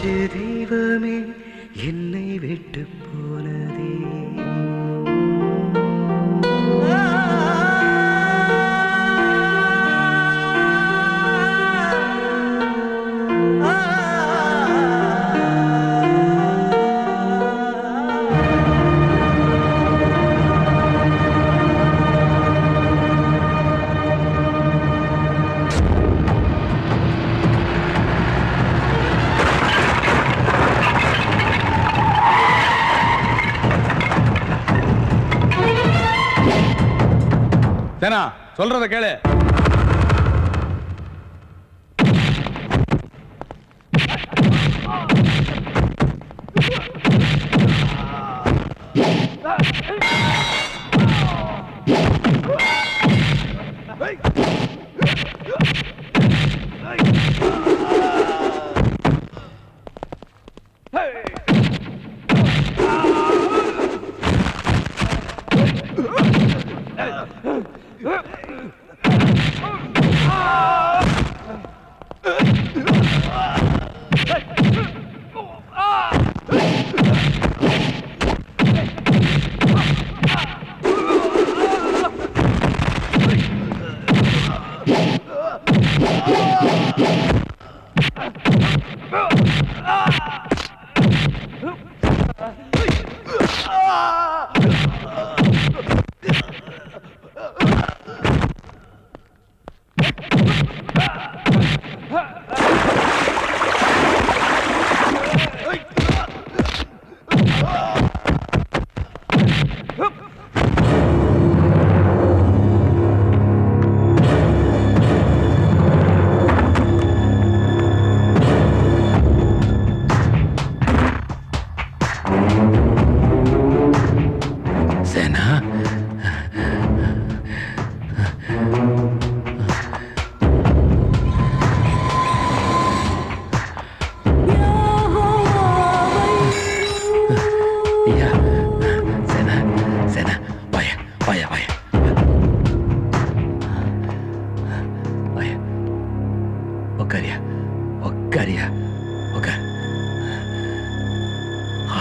நெஞ்சு தெய்வமே என்னை விட்டு போனதே. சேனா சொல்றத கேளு.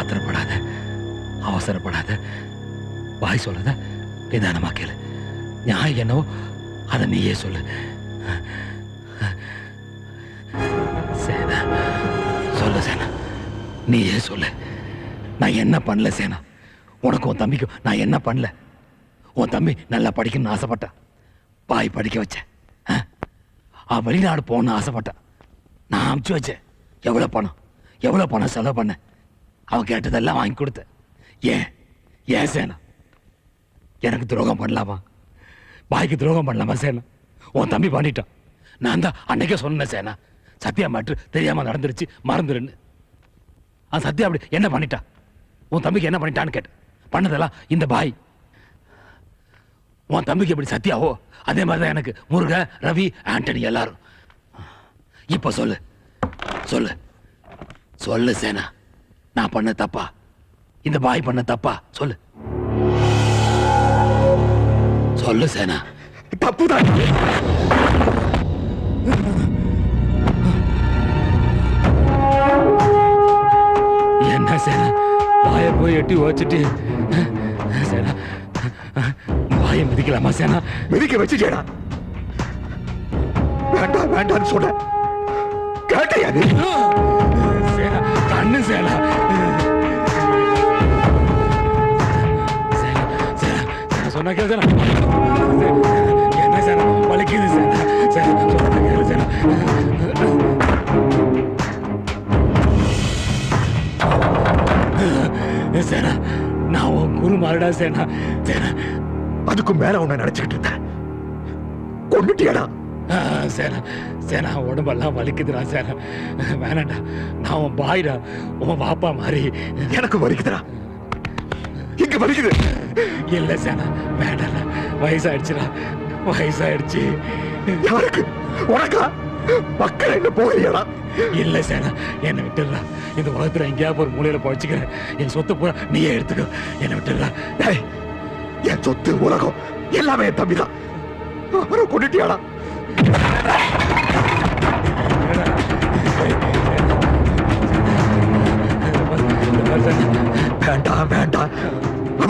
ஆத்திரப்படாத, அவசரப்படாத, வாய் சொல்லத நிதானமா கேளு. நியாயம் என்னவோ அதை நீயே சொல்லு. சேனா சொல்லு சேனா, நீயே சொல்லு. நான் என்ன பண்ணல சேனா? உனக்கு உன் தம்பிக்கும் நான் என்ன பண்ணல? உன் தம்பி நல்லா படிக்கணும்னு ஆசைப்பட்டான், பாய் படிக்க வச்சேன். அவன் வெளிநாடு போகணும்னு ஆசைப்பட்டான், நான் அமுச்சு வச்சேன். எவ்வளோ பணம் செலவு பண்ண? அவன் கேட்டதெல்லாம் வாங்கி கொடுத்த. ஏன் சேனா எனக்கு துரோகம் பண்ணலாமா? பாய்க்கு துரோகம் பண்ணலாமா சேனா? உன் தம்பி பண்ணிட்டான். நான் தான் அன்னைக்கே சொன்னேன் சேனா, சத்யா மாற்று தெரியாம நடந்துருச்சு, மறந்துருன்னு. அவன் சத்யா அப்படி என்ன பண்ணிட்டான்? உன் தம்பிக்கு என்ன பண்ணிட்டான்னு கேட்டேன். பண்ணதெல்லாம் இந்த பாய். உன் தம்பிக்கு எப்படி சத்யாவோ அதே மாதிரிதான் எனக்கு முருக, ரவி, ஆண்டனி எல்லாரும். இப்ப சொல்லு சொல்லு சொல்லு சேனா, நான் பண்ண தப்பா? இந்த பாய் பண்ண தப்பா? சொல்லு சொல்லு சேனா. தப்புதான். என்ன சேனா பாய போய் எட்டி வச்சுட்டு சேனா பாய மிதிக்கலாமா சேனா? மிதிக்க வச்சுட்டேடா. வேண்டாம் வேண்டான்னு சொன்ன கேட்டியா நீ? சேனா கண்ணு சேனா. சொன்னா கேளு சேனா. என்ன சேனா வலிக்குது சேனா? சேனா சொன்னா கேளு சேனா. சேனா நான் உன் குரு மாறுடா சேனா. சேனா அதுக்கு மேல உன்னை நினைச்சுக்கிட்டு இருந்தேன், கொண்டுட்டியடா. சேனா சேனா உடம்பெல்லாம் வலிக்குதுடா சேனா. வேணாண்டா, நான் உன் பாய்டா, உன் பாப்பா மாதிரி. எனக்கு வலிக்குதுடா, இங்க வலிக்குது. இல்ல சேனா வேண்டாம், வயசாயிடுச்சுடா, வயசாயிடுச்சு. யாருக்கு? உனக்கா? மக்கள் என்ன போகிறியடா? இல்ல சேனா என்னை விட்டுடுறா. இந்த உலகத்துல எங்கேயாவது ஒரு மூலையில பழிச்சுக்கிறேன். என் சொத்து பூரா நீயே எடுத்துக்கோ, என்னை விட்டுடுறா. என் சொத்து உலகம் எல்லாமே என் தம்பிதான். அவரை கொண்டுட்டியாடா?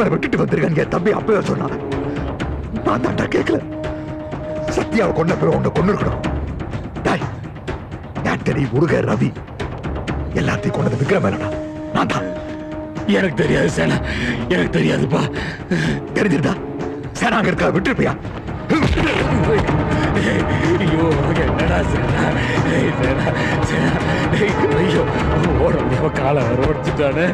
அவரை விட்டுட்டு வந்திருக்கான்னு என் தம்பி அப்பவே சொன்னான். நான் தாண்டா கேட்கல. சத்யாவை கொண்ட பிறகு உன்னை கொண்டு இருக்கணும். டாய், ஆண்டனி, முருகன், ரவி எல்லாத்தையும் கொண்டது விக்ரம் வேணா. நான் தான். எனக்கு தெரியாது சேனா, எனக்கு தெரியாதுப்பா. தெரிஞ்சிருந்தா சேனா அங்க இருக்கா விட்டுருப்பியா? ஐயோ என்னடா சேனா, சேனா சேனா, ஐயோ ஓட முடியாம காலை உடைச்சிட்டானே.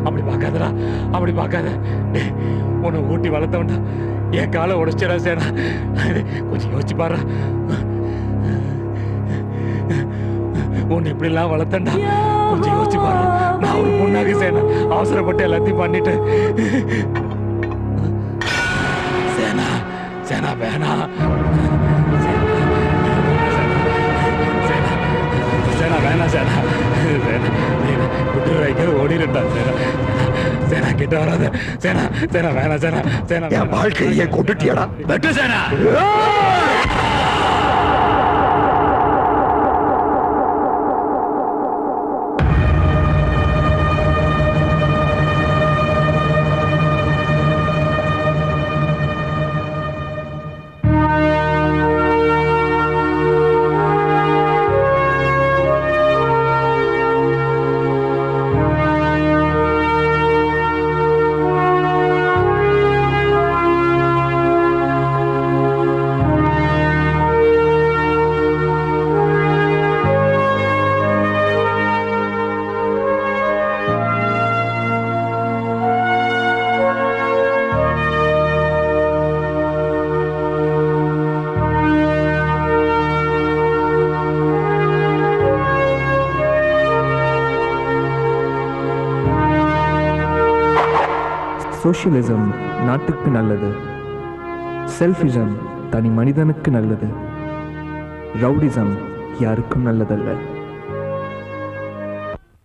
அப்படி பார்க்காதடா, அப்படி பார்க்காத. உன்னை ஊட்டி வளர்த்தவன்டா, என் காலை உடைச்சிடா சேனா. கொஞ்சம் யோசிச்சு பாரு. உன்னை இப்படிலாம் வளர்த்தண்டா, கொஞ்சம் யோசிச்சு பாரு. நான் ஒரு பொண்ணாக சேனா அவசரப்பட்டு எல்லாத்தையும் பண்ணிட்டேன். சேனா சேனா வேணாம். சேனா சேனா வேணாம் சேனா. சேனா விட்டுறாங்க, ஓடிடட்டா சேனா. சேனா கிட்ட வராத சேனா. சேனா வேணாம் சேனா. சேனா என் வாழ்க்கையை கொண்டுட்டியாடா? வெட்டு சேனா. சோஷியலிசம் நாட்டுக்கு நல்லது, செல்ஃபிசம் தனி மனிதனுக்கு நல்லது, ரவுடிசம் யாருக்கும் நல்லதல்ல.